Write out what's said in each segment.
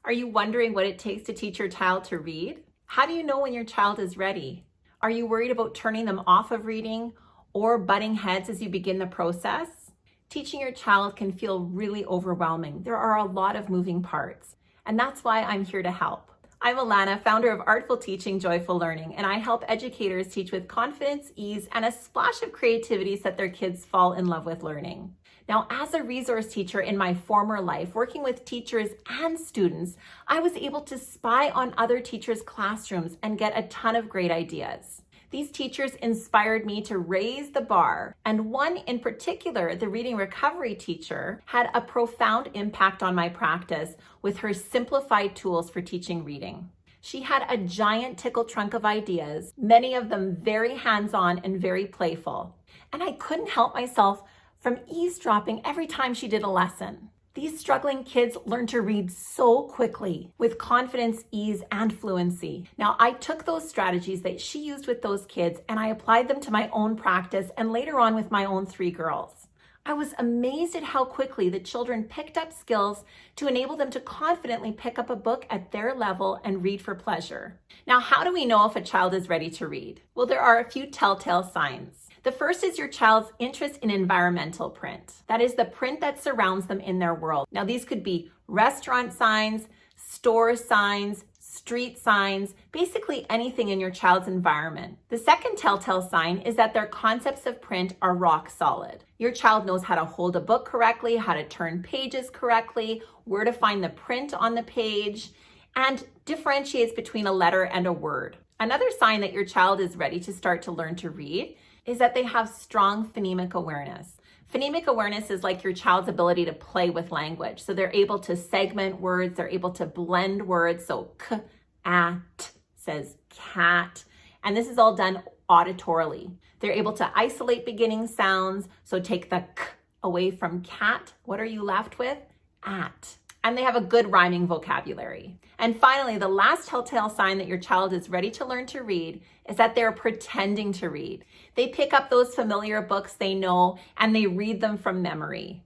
Are you wondering what it takes to teach your child to read? How do you know when your child is ready? Are you worried about turning them off of reading or butting heads as you begin the process? Teaching your child can feel really overwhelming. There are a lot of moving parts, and that's why I'm here to help. I'm Alana, founder of Artful Teaching, Joyful Learning, and I help educators teach with confidence, ease, and a splash of creativity so that their kids fall in love with learning. Now, as a resource teacher in my former life, working with teachers and students, I was able to spy on other teachers' classrooms and get a ton of great ideas. These teachers inspired me to raise the bar, and one in particular, the reading recovery teacher, had a profound impact on my practice with her simplified tools for teaching reading. She had a giant tickle trunk of ideas, many of them very hands-on and very playful, and I couldn't help myself from eavesdropping every time she did a lesson. These struggling kids learn to read so quickly with confidence, ease, and fluency. Now, I took those strategies that she used with those kids and I applied them to my own practice and later on with my own 3 girls. I was amazed at how quickly the children picked up skills to enable them to confidently pick up a book at their level and read for pleasure. Now, how do we know if a child is ready to read? Well, there are a few telltale signs. The first is your child's interest in environmental print. That is the print that surrounds them in their world. Now, these could be restaurant signs, store signs, street signs, basically anything in your child's environment. The second telltale sign is that their concepts of print are rock solid. Your child knows how to hold a book correctly, how to turn pages correctly, where to find the print on the page, and differentiates between a letter and a word. Another sign that your child is ready to start to learn to read is that they have strong phonemic awareness. Phonemic awareness is like your child's ability to play with language. So they're able to segment words, they're able to blend words. So at says cat, and this is all done auditorily. They're able to isolate beginning sounds. So take the k away from cat. What are you left with? At. And they have a good rhyming vocabulary. And finally, the last telltale sign that your child is ready to learn to read is that they're pretending to read. They pick up those familiar books they know and they read them from memory.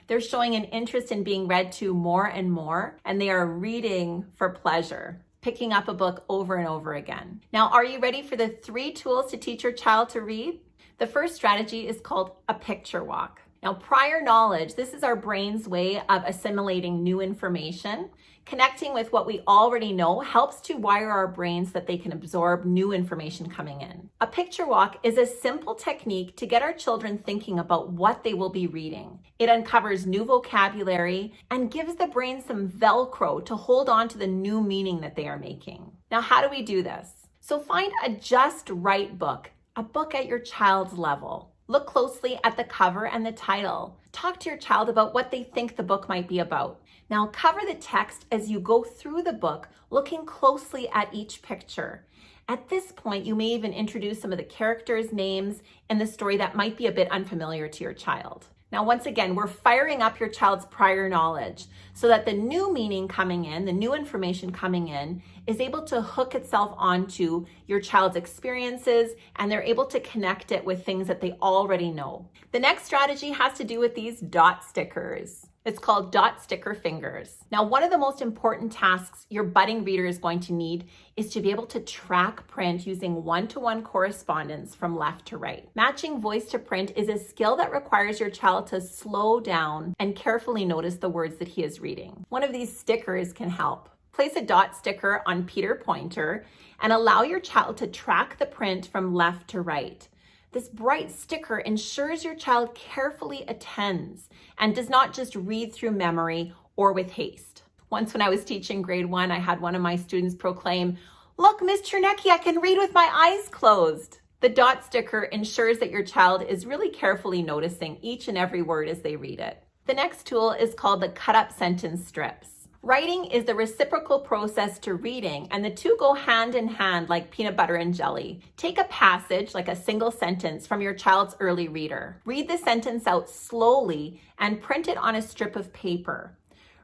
They're showing an interest in being read to more and more, and they are reading for pleasure, picking up a book over and over again. Now, are you ready for the 3 tools to teach your child to read? The first strategy is called a picture walk. Now, prior knowledge, this is our brain's way of assimilating new information. Connecting with what we already know helps to wire our brains so that they can absorb new information coming in. A picture walk is a simple technique to get our children thinking about what they will be reading. It uncovers new vocabulary and gives the brain some Velcro to hold on to the new meaning that they are making. Now, how do we do this? So find a just right book, a book at your child's level. Look closely at the cover and the title. Talk to your child about what they think the book might be about. Now, cover the text as you go through the book, looking closely at each picture. At this point, you may even introduce some of the characters' names in the story that might be a bit unfamiliar to your child. Now, once again, we're firing up your child's prior knowledge so that the new meaning coming in, the new information coming in, is able to hook itself onto your child's experiences, and they're able to connect it with things that they already know. The next strategy has to do with these dot stickers. It's called dot sticker fingers. Now, one of the most important tasks your budding reader is going to need is to be able to track print using one-to-one correspondence from left to right. Matching voice to print is a skill that requires your child to slow down and carefully notice the words that he is reading. One of these stickers can help. Place a dot sticker on Peter Pointer and allow your child to track the print from left to right. This bright sticker ensures your child carefully attends and does not just read through memory or with haste. Once when I was teaching grade 1, I had one of my students proclaim, "Look, Miss Chernecki, I can read with my eyes closed." The dot sticker ensures that your child is really carefully noticing each and every word as they read it. The next tool is called the cut up sentence strips. Writing is the reciprocal process to reading, and the two go hand in hand like peanut butter and jelly. Take a passage, like a single sentence, from your child's early reader. Read the sentence out slowly and print it on a strip of paper.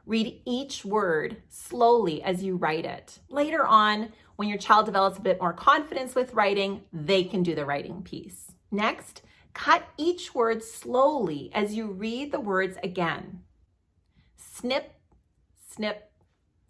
Read each word slowly as you write it. Later on, when your child develops a bit more confidence with writing, they can do the writing piece. Next, cut each word slowly as you read the words again. Snip, snip,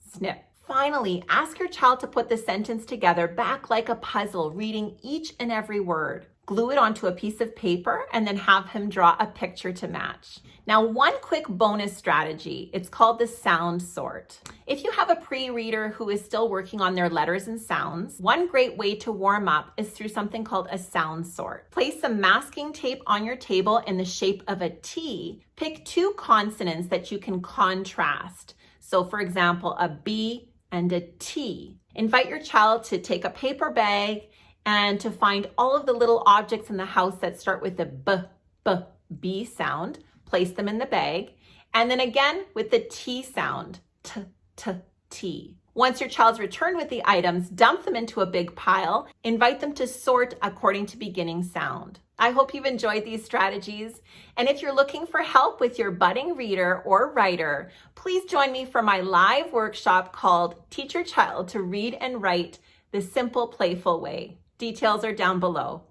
snip. Finally, ask your child to put the sentence together back like a puzzle, reading each and every word. Glue it onto a piece of paper and then have him draw a picture to match. Now, one quick bonus strategy, it's called the sound sort. If you have a pre-reader who is still working on their letters and sounds, one great way to warm up is through something called a sound sort. Place some masking tape on your table in the shape of a T. Pick two consonants that you can contrast. So for example, a B and a T. Invite your child to take a paper bag and to find all of the little objects in the house that start with the B sound. Place them in the bag. And then again with the T sound, T. Once your child's returned with the items, dump them into a big pile. Invite them to sort according to beginning sound. I hope you've enjoyed these strategies. And if you're looking for help with your budding reader or writer, please join me for my live workshop called Teach Your Child to Read and Write the Simple, Playful Way. Details are down below.